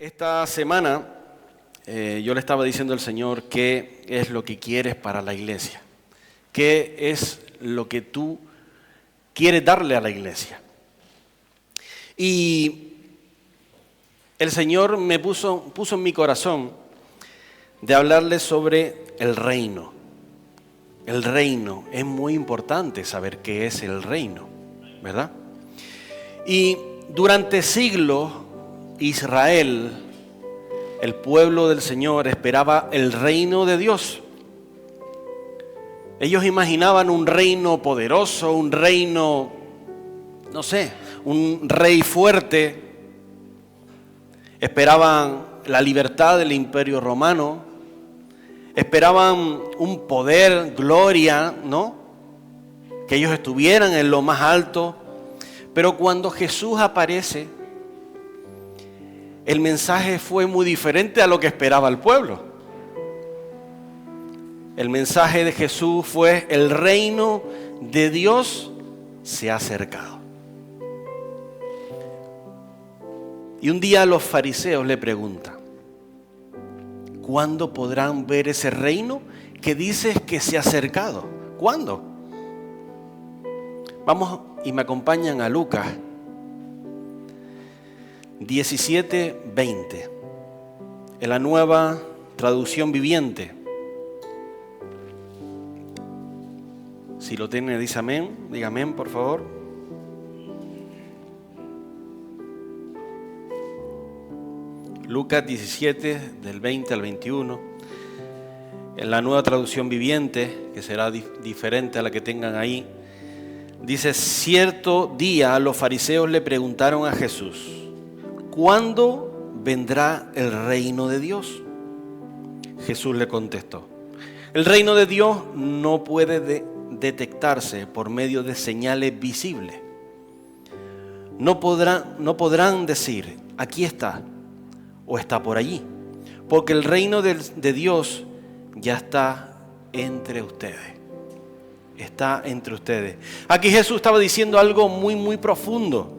Esta semana yo le estaba diciendo al Señor qué es lo que quieres para la iglesia, qué es lo que tú quieres darle a la iglesia. Y el Señor me puso en mi corazón de hablarle sobre el reino. El reino, es muy importante saber qué es el reino, ¿verdad? Y durante siglos Israel, el pueblo del Señor, esperaba el reino de Dios. Ellos imaginaban un reino poderoso, un reino, no sé, un rey fuerte. Esperaban la libertad del Imperio Romano. Esperaban un poder, gloria, ¿no? Que ellos estuvieran en lo más alto. Pero cuando Jesús aparece, el mensaje fue muy diferente a lo que esperaba el pueblo. El mensaje de Jesús fue: el reino de Dios se ha acercado. Y un día los fariseos le preguntan: ¿cuándo podrán ver ese reino que dices que se ha acercado? ¿Cuándo? Vamos y me acompañan a Lucas 17:20, en la Nueva Traducción Viviente. Si lo tiene, dice amén. Diga amén, por favor. Lucas 17, del 20 al 21. En la Nueva Traducción Viviente, que será diferente a la que tengan ahí, dice: cierto día los fariseos le preguntaron a Jesús: ¿cuándo vendrá el reino de Dios? Jesús le contestó: el reino de Dios no puede detectarse por medio de señales visibles. No podrán decir: aquí está, o está por allí, porque el reino de Dios ya está entre ustedes. Está entre ustedes. Aquí Jesús estaba diciendo algo muy profundo,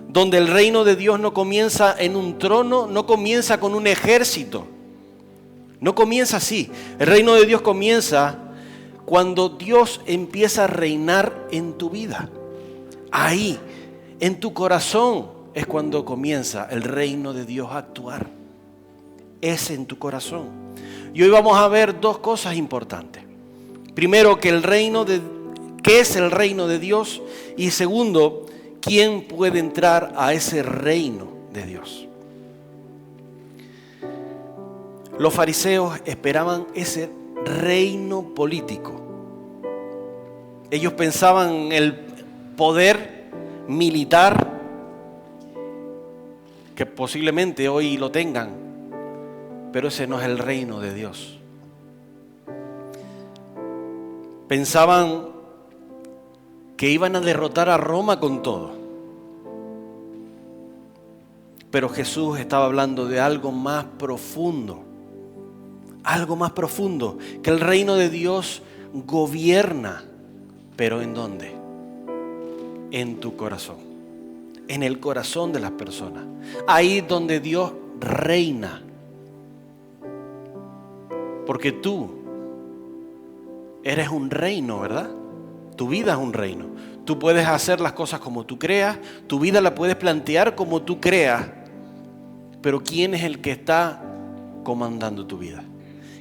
donde el reino de Dios no comienza en un trono, no comienza con un ejército, no comienza así. El reino de Dios comienza cuando Dios empieza a reinar en tu vida. Ahí, en tu corazón, es cuando comienza el reino de Dios a actuar. Es en tu corazón. Y hoy vamos a ver dos cosas importantes. Primero, ¿qué es el reino de Dios? Y segundo, ¿quién puede entrar a ese reino de Dios? Los fariseos esperaban ese reino político. Ellos pensaban en el poder militar, que posiblemente hoy lo tengan, pero ese no es el reino de Dios. Pensaban que iban a derrotar a Roma con todo. Pero Jesús estaba hablando de algo más profundo. Algo más profundo. Que el reino de Dios gobierna. ¿Pero en dónde? En tu corazón. En el corazón de las personas. Ahí donde Dios reina. Porque tú eres un reino, ¿verdad? Tu vida es un reino. Tú puedes hacer las cosas como tú creas, tu vida la puedes plantear como tú creas, pero ¿quién es el que está comandando tu vida?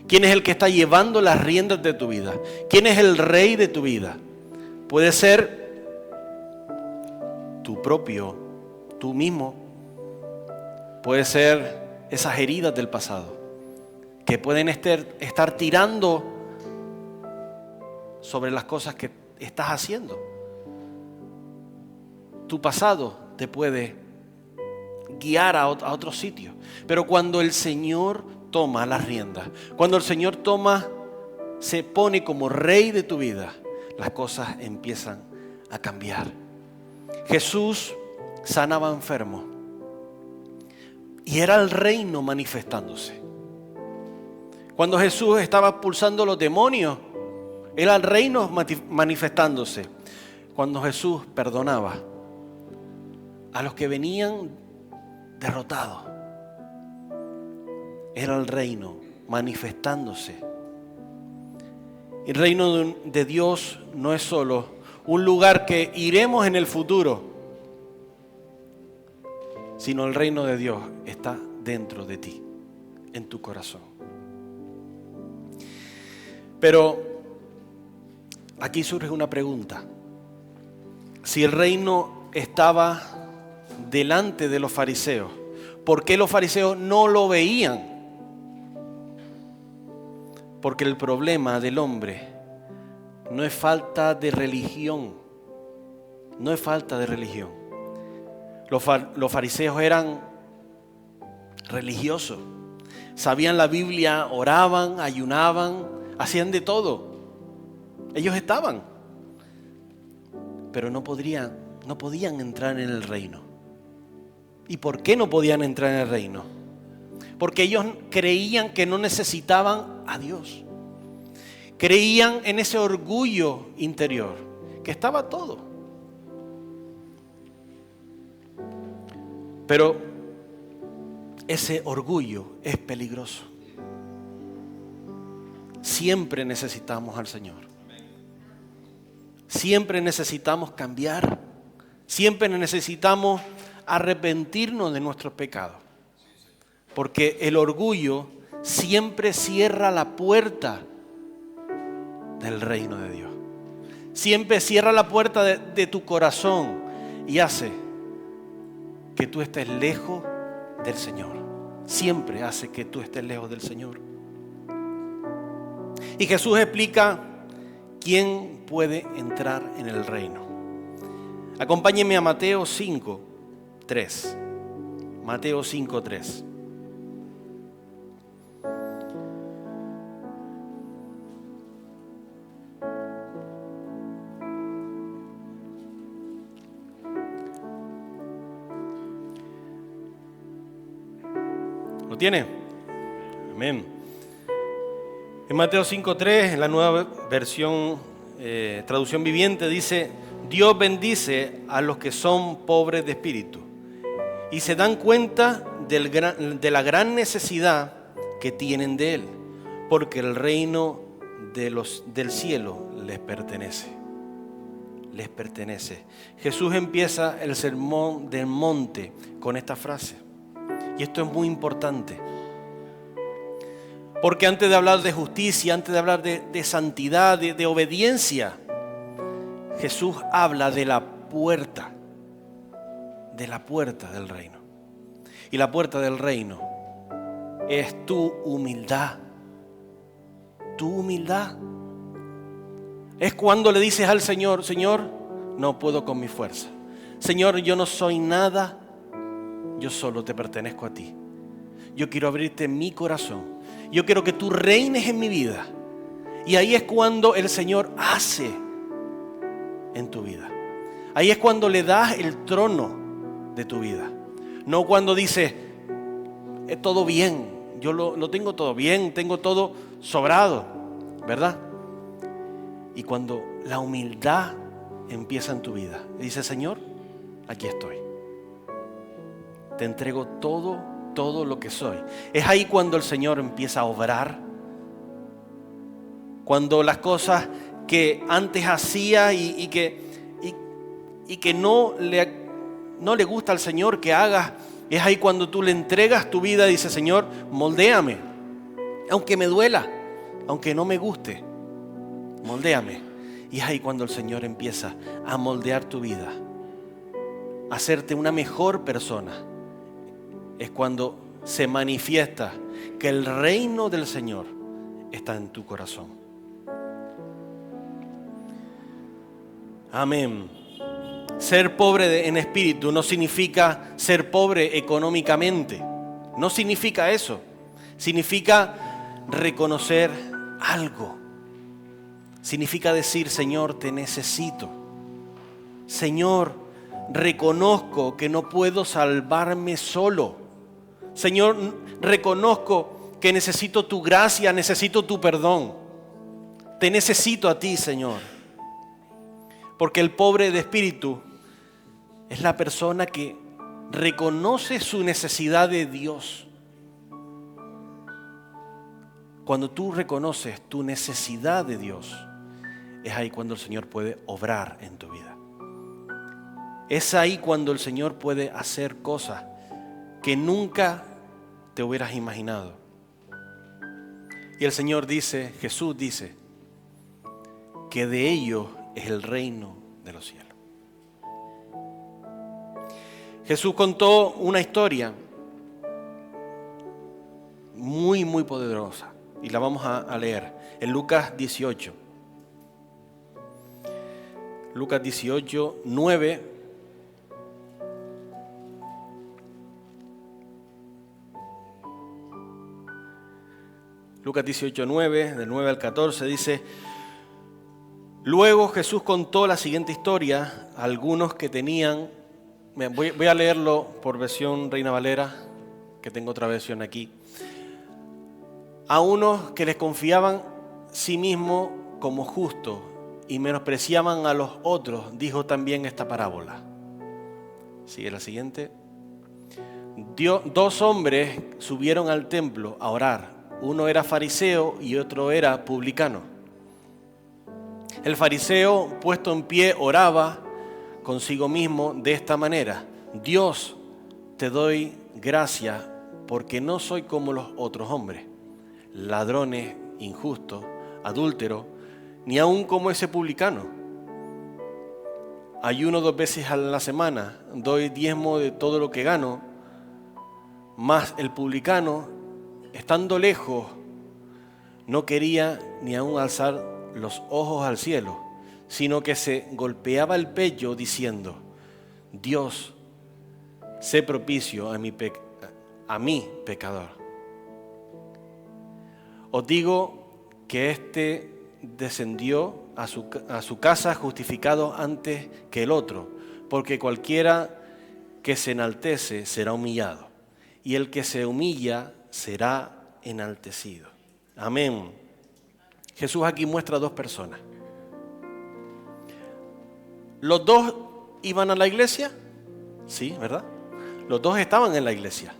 ¿Quién es el que está llevando las riendas de tu vida? ¿Quién es el rey de tu vida? Puede ser tú mismo. Puede ser esas heridas del pasado que pueden estar tirando sobre las cosas que estás haciendo. Tu pasado te puede guiar a otro sitio. Pero cuando el Señor toma las riendas, cuando el Señor se pone como rey de tu vida, las cosas empiezan a cambiar. Jesús sanaba enfermos y era el reino manifestándose. Cuando Jesús estaba expulsando los demonios, era el reino manifestándose. Cuando Jesús perdonaba a los que venían derrotados, era el reino manifestándose. El reino de Dios no es solo un lugar que iremos en el futuro, sino el reino de Dios está dentro de ti, en tu corazón. Pero aquí surge una pregunta. Si el reino estaba delante de los fariseos, ¿por qué los fariseos no lo veían? Porque el problema del hombre no es falta de religión. No es falta de religión. Los fariseos eran religiosos. Sabían la Biblia, oraban, ayunaban, hacían de todo. Ellos estaban. Pero no podían entrar en el reino. ¿Y por qué no podían entrar en el reino? Porque ellos creían que no necesitaban a Dios. Creían en ese orgullo interior, que estaba todo. Pero ese orgullo es peligroso. Siempre necesitamos al Señor. Siempre necesitamos cambiar. Siempre necesitamos arrepentirnos de nuestros pecados. Porque el orgullo siempre cierra la puerta del reino de Dios. Siempre cierra la puerta de tu corazón y hace que tú estés lejos del Señor. Siempre hace que tú estés lejos del Señor. Y Jesús explica quién puede entrar en el reino. Acompáñenme a Mateo 5:3. Mateo 5:3. ¿Lo tiene? Amén. En Mateo 5:3, en la nueva versión, traducción viviente, dice: Dios bendice a los que son pobres de espíritu y se dan cuenta de la gran necesidad que tienen de Él, porque el reino del cielo les pertenece. Les pertenece. Jesús empieza el sermón del monte con esta frase. Y esto es muy importante. Porque antes de hablar de justicia, antes de hablar de santidad, de obediencia, Jesús habla de la puerta del reino. Y la puerta del reino es tu humildad. Tu humildad. Es cuando le dices al Señor: Señor, no puedo con mi fuerza. Señor, yo no soy nada, yo solo te pertenezco a ti. Yo quiero abrirte mi corazón. Yo quiero que tú reines en mi vida. Y ahí es cuando el Señor hace en tu vida. Ahí es cuando le das el trono de tu vida. No cuando dices: es todo bien, yo lo tengo todo bien, tengo todo sobrado, ¿verdad? Y cuando la humildad empieza en tu vida, dice: Señor, aquí estoy. Te entrego todo lo que soy. Es ahí cuando el Señor empieza a obrar. Cuando las cosas que antes hacía y que no le gusta al Señor que hagas, es ahí cuando tú le entregas tu vida y dices: Señor, moldéame. Aunque me duela, aunque no me guste, moldéame. Y es ahí cuando el Señor empieza a moldear tu vida, a hacerte una mejor persona. Es cuando se manifiesta que el reino del Señor está en tu corazón. Amén. Ser pobre en espíritu no significa ser pobre económicamente. No significa eso. Significa reconocer algo. Significa decir: Señor, te necesito. Señor, reconozco que no puedo salvarme solo. Señor, reconozco que necesito tu gracia, necesito tu perdón. Te necesito a ti, Señor. Porque el pobre de espíritu es la persona que reconoce su necesidad de Dios. cuando tú reconoces tu necesidad de Dios, es ahí cuando el Señor puede obrar en tu vida. Es ahí cuando el Señor puede hacer cosas que nunca te hubieras imaginado. Y el Señor dice, Jesús dice, que de ellos es el reino de los cielos. Jesús contó una historia muy, muy poderosa y la vamos a leer en Lucas 18. Lucas 18, 9. Lucas 18, 9, del 9 al 14 dice: Luego Jesús contó la siguiente historia a algunos que tenían, voy a leerlo por versión Reina Valera, que tengo otra versión aquí. A unos que les confiaban sí mismos como justos y menospreciaban a los otros, dijo también esta parábola. Sigue la siguiente. Dos hombres subieron al templo a orar. Uno era fariseo y otro era publicano. El fariseo, puesto en pie, oraba consigo mismo de esta manera: Dios, te doy gracias porque no soy como los otros hombres, ladrones, injustos, adúlteros, ni aun como ese publicano. Ayuno 2 veces a la semana, doy diezmo de todo lo que gano. Mas el publicano, estando lejos, no quería ni aun alzar los ojos al cielo, sino que se golpeaba el pecho diciendo: Dios, sé propicio a mi pecador. Os digo que éste descendió a su casa justificado antes que el otro, porque cualquiera que se enaltece será humillado, y el que se humilla será enaltecido. Amén. Jesús aquí muestra a dos personas. ¿Los dos iban a la iglesia? Sí, ¿verdad? Los dos estaban en la iglesia.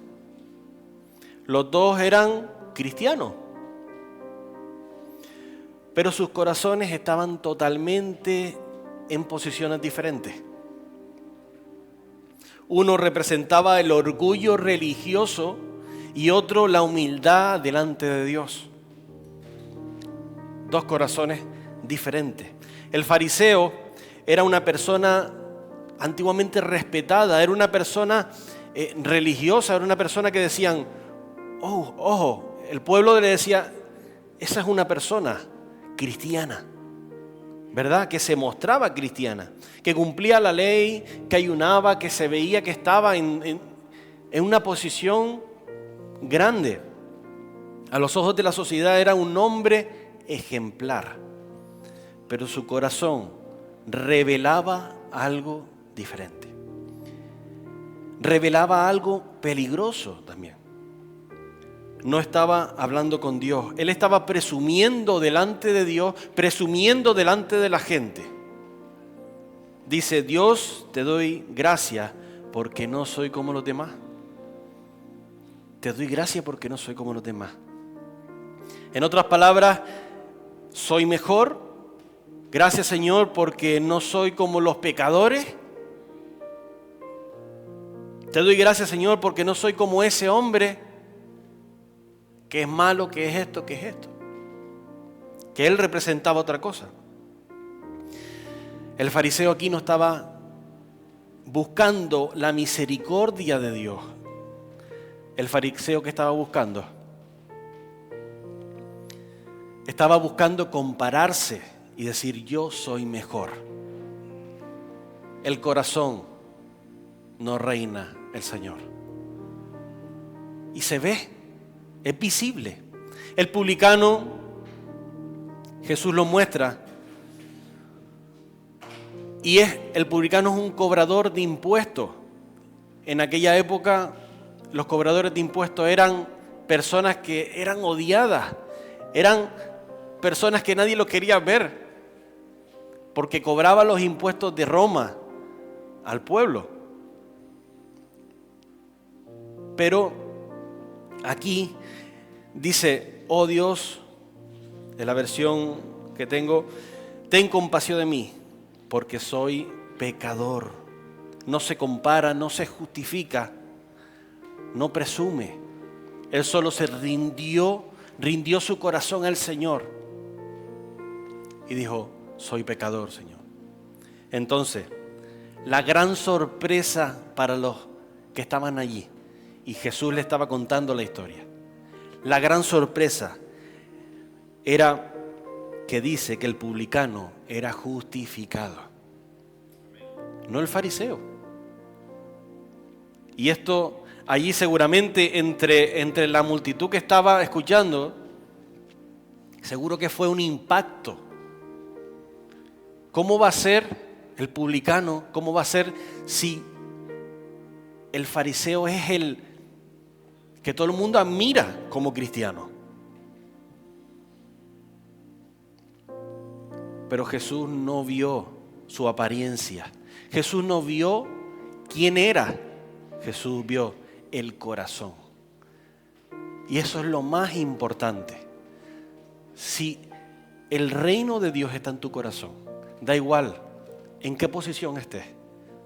Los dos eran cristianos. Pero sus corazones estaban totalmente en posiciones diferentes. Uno representaba el orgullo religioso y otro la humildad delante de Dios. Dos corazones diferentes. El fariseo era una persona antiguamente respetada, era una persona religiosa, era una persona que decían: ojo, el pueblo le decía: esa es una persona cristiana, ¿verdad? Que se mostraba cristiana, que cumplía la ley, que ayunaba, que se veía que estaba en una posición grande. A los ojos de la sociedad era un hombre ejemplar, pero su corazón revelaba algo diferente. Revelaba algo peligroso también. No estaba hablando con Dios. Él estaba presumiendo delante de Dios, presumiendo delante de la gente. Dice: Dios, te doy gracias porque no soy como los demás. Te doy gracias porque no soy como los demás. En otras palabras, soy mejor. Gracias, Señor, porque no soy como los pecadores. Te doy gracias, Señor, porque no soy como ese hombre que es malo, que es esto, que es esto. Que él representaba otra cosa. El fariseo aquí no estaba buscando la misericordia de Dios. El fariseo que estaba buscando, estaba buscando compararse y decir: yo soy mejor. El corazón no reina el Señor. Y se ve. Es visible. El publicano, Jesús lo muestra, y el publicano es un cobrador de impuestos. En aquella época, los cobradores de impuestos eran personas que eran odiadas, eran personas que nadie los quería ver, porque cobraban los impuestos de Roma al pueblo. Pero aquí dice: oh Dios, de la versión que tengo, ten compasión de mí, porque soy pecador. No se compara, no se justifica, no presume. Él solo se rindió su corazón al Señor y dijo, soy pecador, Señor. Entonces, la gran sorpresa para los que estaban allí, y Jesús le estaba contando la historia, la gran sorpresa era que dice que el publicano era justificado, no el fariseo. Y esto allí seguramente entre la multitud que estaba escuchando, seguro que fue un impacto. ¿Cómo va a ser el publicano? ¿Cómo va a ser si el fariseo es el que todo el mundo admira como cristiano? Pero Jesús no vio su apariencia. Jesús no vio quién era. Jesús vio el corazón. Y eso es lo más importante. Si el reino de Dios está en tu corazón, da igual en qué posición estés,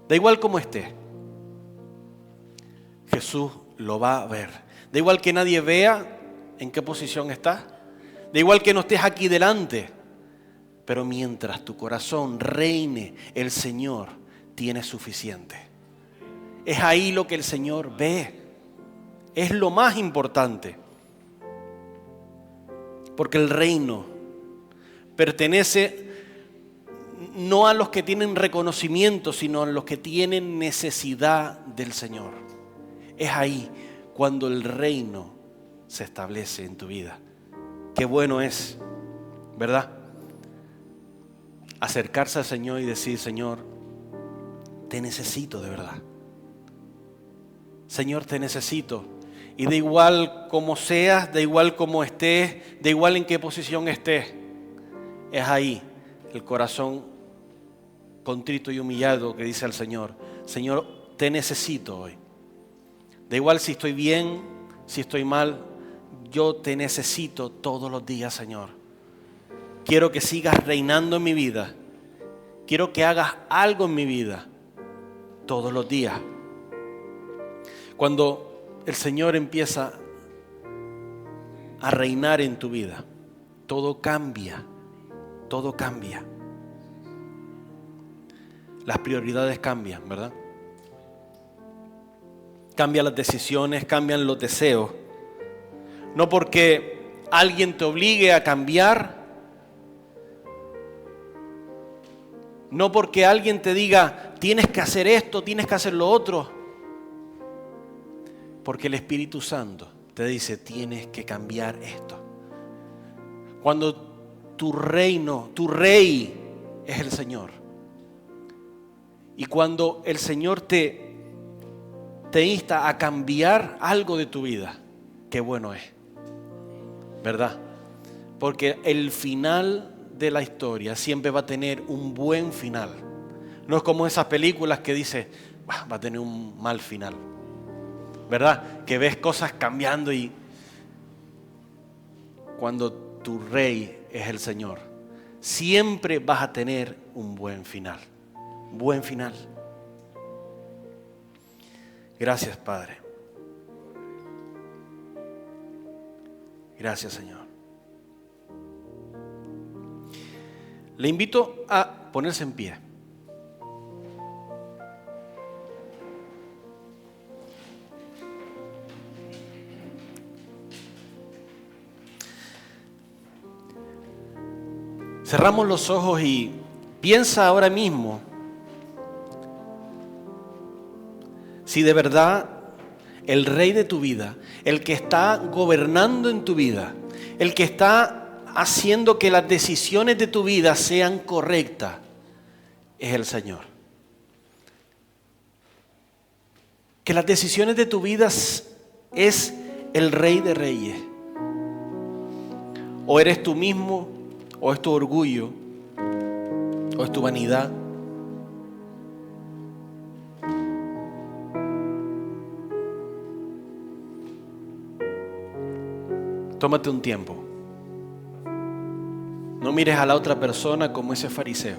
da igual cómo estés, Jesús lo va a ver. Da igual que nadie vea en qué posición estás, da igual que no estés aquí delante, pero mientras tu corazón reine, el Señor tiene suficiente. Es ahí lo que el Señor ve. Es lo más importante. Porque el reino pertenece no a los que tienen reconocimiento, sino a los que tienen necesidad del Señor. Es ahí cuando el reino se establece en tu vida. Qué bueno es, ¿verdad? Acercarse al Señor y decir, Señor, te necesito de verdad. Señor, te necesito. Y da igual como seas, da igual como estés, da igual en qué posición estés. Es ahí el corazón contrito y humillado que dice al Señor, Señor, te necesito hoy. Da igual si estoy bien, si estoy mal, yo te necesito todos los días, Señor. Quiero que sigas reinando en mi vida. Quiero que hagas algo en mi vida todos los días. Cuando el Señor empieza a reinar en tu vida, todo cambia, todo cambia. Las prioridades cambian, ¿verdad? Cambian las decisiones, cambian los deseos. No porque alguien te obligue a cambiar, no porque alguien te diga, tienes que hacer esto, tienes que hacer lo otro. Porque el Espíritu Santo te dice, tienes que cambiar esto. Cuando tu reino, tu rey es el Señor. Y cuando el Señor te insta a cambiar algo de tu vida, qué bueno es, ¿verdad? Porque el final de la historia siempre va a tener un buen final. No es como esas películas que dice, va a tener un mal final, ¿verdad? Que ves cosas cambiando y cuando tu rey es el Señor, siempre vas a tener un buen final. Buen final. Gracias, Padre. Gracias, Señor. Le invito a ponerse en pie. Cerramos los ojos y piensa ahora mismo si de verdad el rey de tu vida, el que está gobernando en tu vida, el que está haciendo que las decisiones de tu vida sean correctas, es el Señor. Que las decisiones de tu vida es el Rey de Reyes. O eres tú mismo, o es tu orgullo, o es tu vanidad. Tómate un tiempo. No mires a la otra persona como ese fariseo.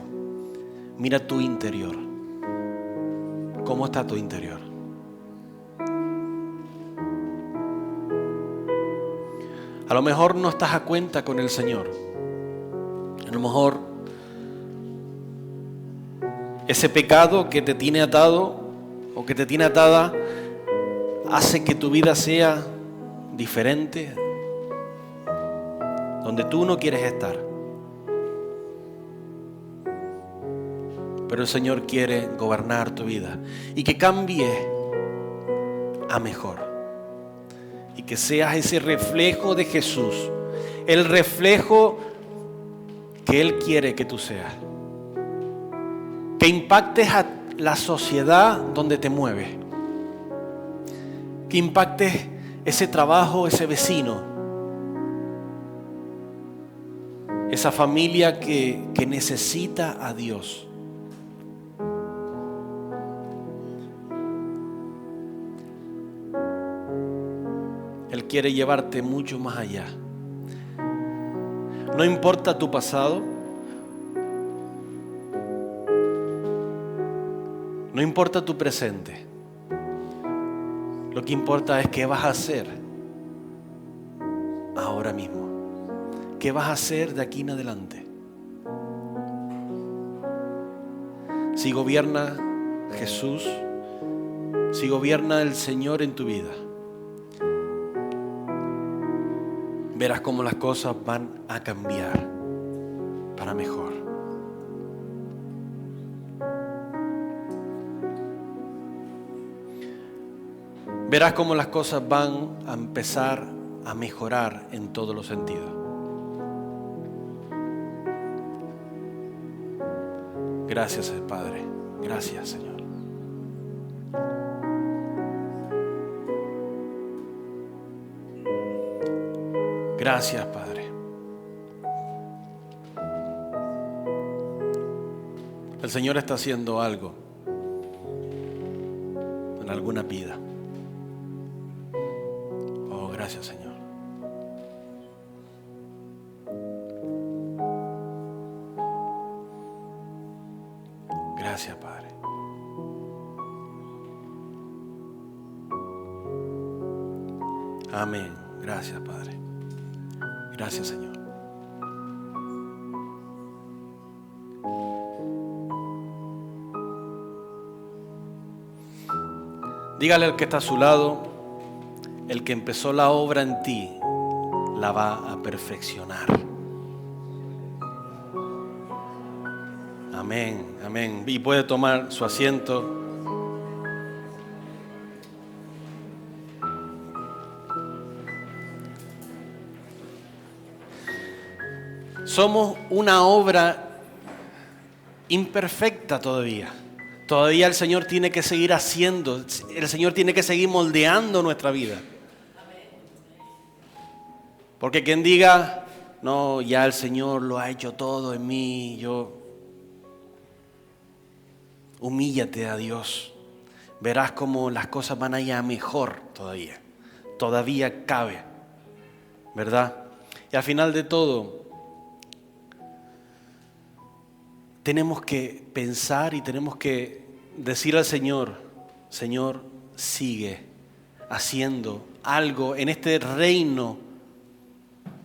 Mira tu interior. ¿Cómo está tu interior? A lo mejor no estás a cuenta con el Señor. A lo mejor ese pecado que te tiene atado o que te tiene atada hace que tu vida sea diferente, donde tú no quieres estar. Pero el Señor quiere gobernar tu vida y que cambie a mejor. Y que seas ese reflejo de Jesús, el reflejo que Él quiere que tú seas. Que impactes a la sociedad donde te mueves. Que impactes ese trabajo, ese vecino. Esa familia que necesita a Dios. Él quiere llevarte mucho más allá. No importa tu pasado. No importa tu presente. Lo que importa es qué vas a hacer ahora mismo. ¿Qué vas a hacer de aquí en adelante? Si gobierna Jesús, si gobierna el Señor en tu vida, verás cómo las cosas van a cambiar para mejor. Verás cómo las cosas van a empezar a mejorar en todos los sentidos. Gracias, Padre. Gracias, Señor. Gracias, Padre. El Señor está haciendo algo en alguna vida. Oh, gracias, Señor. Gracias, Padre. Amén. Gracias, Padre. Gracias, Señor. Dígale al que está a su lado, el que empezó la obra en ti, la va a perfeccionar. Amén, amén. Y puede tomar su asiento. Somos una obra imperfecta todavía. Todavía el Señor tiene que seguir haciendo, el Señor tiene que seguir moldeando nuestra vida. Porque quien diga, no, ya el Señor lo ha hecho todo en mí, humíllate a Dios. Verás cómo las cosas van a ir a mejor todavía. Todavía cabe, ¿verdad? Y al final de todo, tenemos que pensar y tenemos que decir al Señor, Señor, sigue haciendo algo en este reino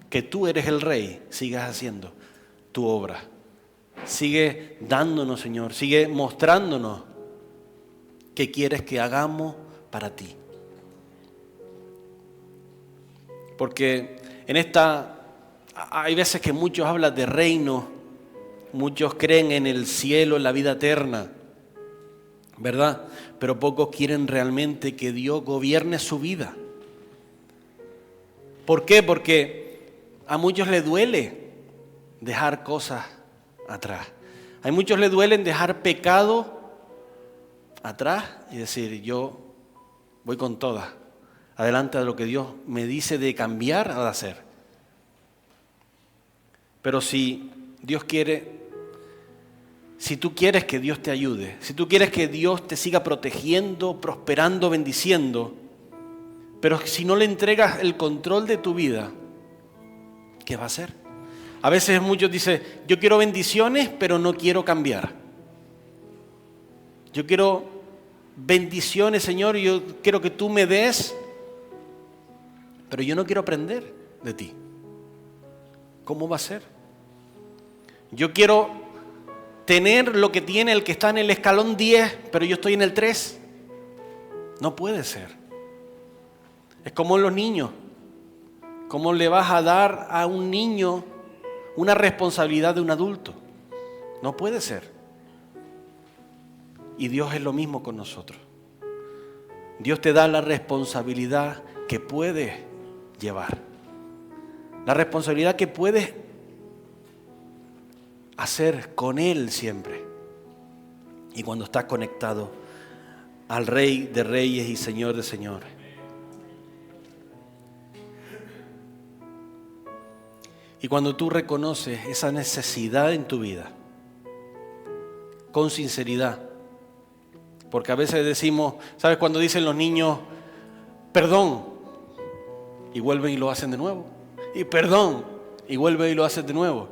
que tú eres el rey, sigas haciendo tu obra. Sigue dándonos, Señor, sigue mostrándonos qué quieres que hagamos para ti. Porque hay veces que muchos hablan de reino. Muchos creen en el cielo, en la vida eterna, ¿verdad? Pero pocos quieren realmente que Dios gobierne su vida. ¿Por qué? Porque a muchos les duele dejar cosas atrás. A muchos les duele dejar pecado atrás y decir, yo voy con todas, adelante de lo que Dios me dice de cambiar o de hacer. Pero si Dios quiere, si tú quieres que Dios te ayude, si tú quieres que Dios te siga protegiendo, prosperando, bendiciendo, pero si no le entregas el control de tu vida, ¿qué va a hacer? A veces muchos dicen, yo quiero bendiciones, pero no quiero cambiar. Yo quiero bendiciones, Señor, y yo quiero que tú me des, pero yo no quiero aprender de ti. ¿Cómo va a ser? Yo quiero tener lo que tiene el que está en el escalón 10, pero yo estoy en el 3. No puede ser. Es como los niños. ¿Cómo le vas a dar a un niño una responsabilidad de un adulto? No puede ser. Y Dios es lo mismo con nosotros. Dios te da la responsabilidad que puedes llevar. La responsabilidad que puedes hacer con Él siempre. Y cuando estás conectado al Rey de Reyes y Señor de Señores. Y cuando tú reconoces esa necesidad en tu vida, con sinceridad, porque a veces decimos, ¿sabes cuando dicen los niños, perdón? Y vuelven y lo hacen de nuevo. Y perdón, y vuelven y lo hacen de nuevo.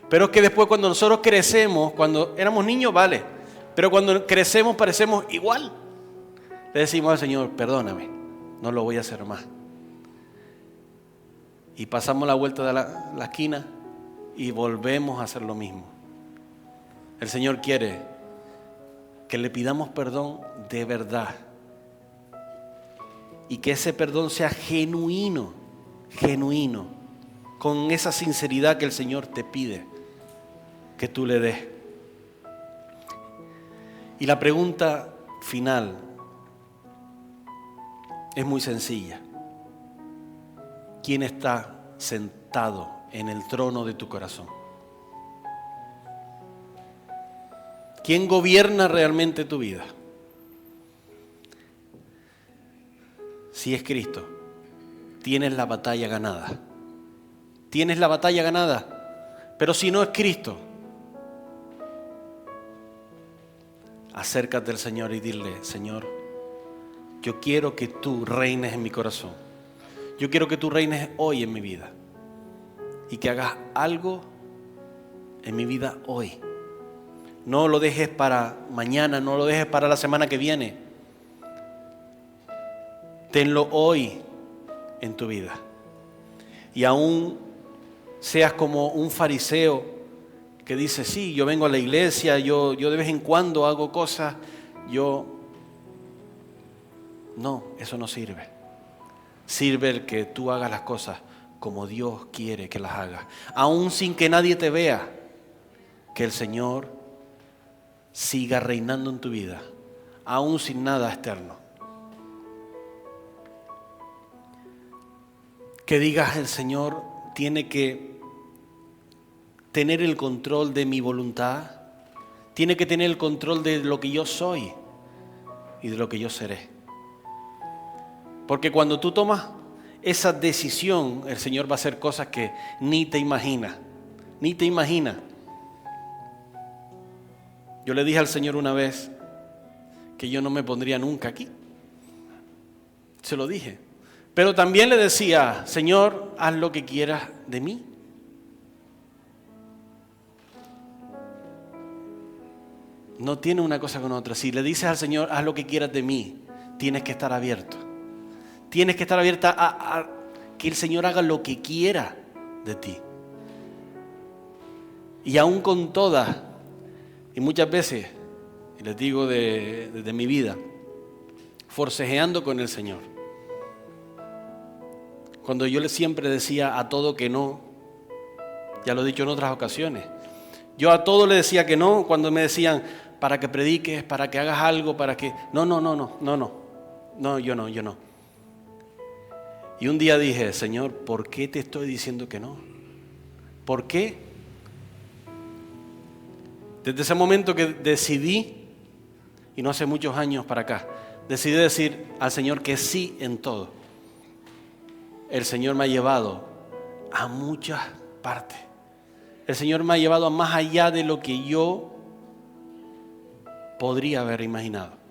Pero es que después cuando nosotros crecemos, cuando éramos niños, vale, pero cuando crecemos parecemos igual. Le decimos al Señor, perdóname, no lo voy a hacer más. Y pasamos la vuelta de la esquina y volvemos a hacer lo mismo. El Señor quiere que le pidamos perdón de verdad. Y que ese perdón sea genuino, con esa sinceridad que el Señor te pide que tú le des. Y la pregunta final es muy sencilla. ¿Quién está sentado en el trono de tu corazón? ¿Quién gobierna realmente tu vida? Si es Cristo, tienes la batalla ganada. Tienes la batalla ganada. Pero si no es Cristo, acércate al Señor y dile, Señor, yo quiero que tú reines en mi corazón. Yo quiero que tú reines hoy en mi vida. Y que hagas algo en mi vida hoy. No lo dejes para mañana, no lo dejes para la semana que viene. Tenlo hoy en tu vida. Y aún seas como un fariseo que dice, sí, yo vengo a la iglesia, yo de vez en cuando hago cosas, No, eso no sirve. Sirve el que tú hagas las cosas como Dios quiere que las hagas. Aún sin que nadie te vea, que el Señor siga reinando en tu vida, aún sin nada externo. Que digas, el Señor tiene que tener el control de mi voluntad, tiene que tener el control de lo que yo soy y de lo que yo seré. Porque cuando tú tomas esa decisión, el Señor va a hacer cosas que ni te imaginas, ni te imaginas. Yo le dije al Señor una vez que yo no me pondría nunca aquí. Se lo dije. Pero también le decía, Señor, haz lo que quieras de mí. No tiene una cosa con otra. Si le dices al Señor, haz lo que quieras de mí, tienes que estar abierto. Tienes que estar abierta a que el Señor haga lo que quiera de ti. Y aún con todas, y muchas veces, y les digo desde mi vida, forcejeando con el Señor. Cuando yo siempre decía a todo que no, ya lo he dicho en otras ocasiones, yo a todo le decía que no cuando me decían para que prediques, para que hagas algo, para que... No, yo no. Y un día dije, Señor, ¿por qué te estoy diciendo que no? ¿Por qué? Desde ese momento que decidí, y no hace muchos años para acá, decidí decir al Señor que sí en todo. El Señor me ha llevado a muchas partes. El Señor me ha llevado a más allá de lo que yo podría haber imaginado.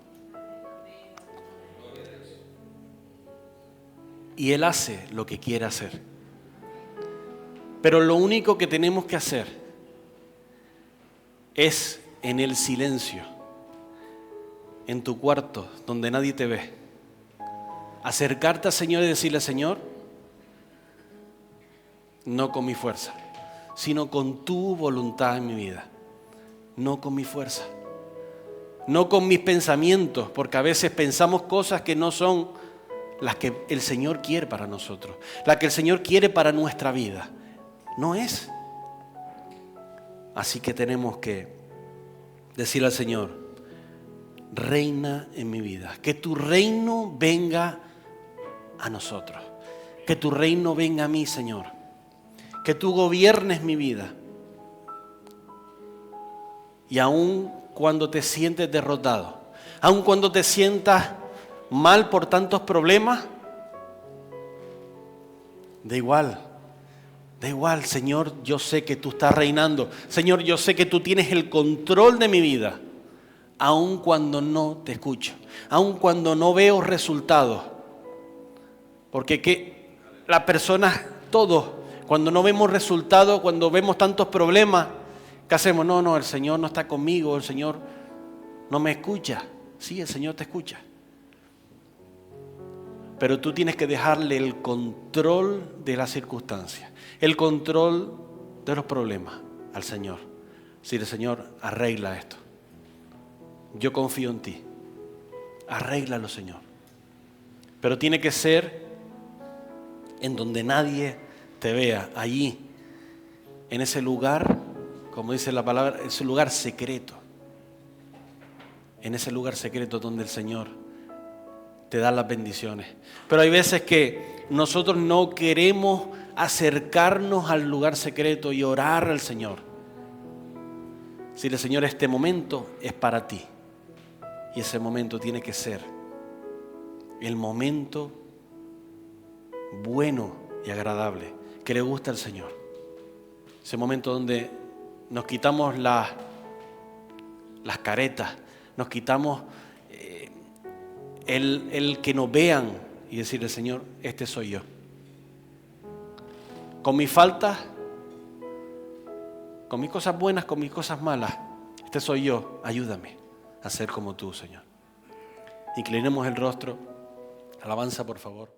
Y Él hace lo que quiere hacer. Pero lo único que tenemos que hacer es en el silencio, en tu cuarto, donde nadie te ve, acercarte al Señor y decirle: Señor, no con mi fuerza, sino con tu voluntad en mi vida. No con mi fuerza, no con mis pensamientos, porque a veces pensamos cosas que no son las que el Señor quiere para nosotros, las que el Señor quiere para nuestra vida. No es. Así que tenemos que decirle al Señor: reina en mi vida, que tu reino venga a nosotros, que tu reino venga a mí, Señor, que tú gobiernes mi vida. Y aun cuando te sientes derrotado, aun cuando te sientas mal por tantos problemas, da igual, Señor, yo sé que tú estás reinando. Señor, yo sé que tú tienes el control de mi vida, aun cuando no te escucho, aun cuando no veo resultados. Porque las personas, todos, cuando no vemos resultados, cuando vemos tantos problemas, ¿qué hacemos? No, el Señor no está conmigo, el Señor no me escucha. Sí, el Señor te escucha. Pero tú tienes que dejarle el control de las circunstancias, el control de los problemas al Señor. Decirle: Señor, arregla esto. Yo confío en ti. Arréglalo, Señor. Pero tiene que ser en donde nadie te vea, allí, en ese lugar, como dice la palabra, ese lugar secreto. En ese lugar secreto donde el Señor te da las bendiciones. Pero hay veces que nosotros no queremos acercarnos al lugar secreto y orar al Señor. Decirle: Señor, este momento es para ti. Y ese momento tiene que ser el momento bueno y agradable que le gusta al Señor. Ese momento donde nos quitamos las caretas, nos quitamos el que nos vean y decirle: Señor, este soy yo. Con mis faltas, con mis cosas buenas, con mis cosas malas, este soy yo. Ayúdame a ser como tú, Señor. Inclinemos el rostro. Alabanza, por favor.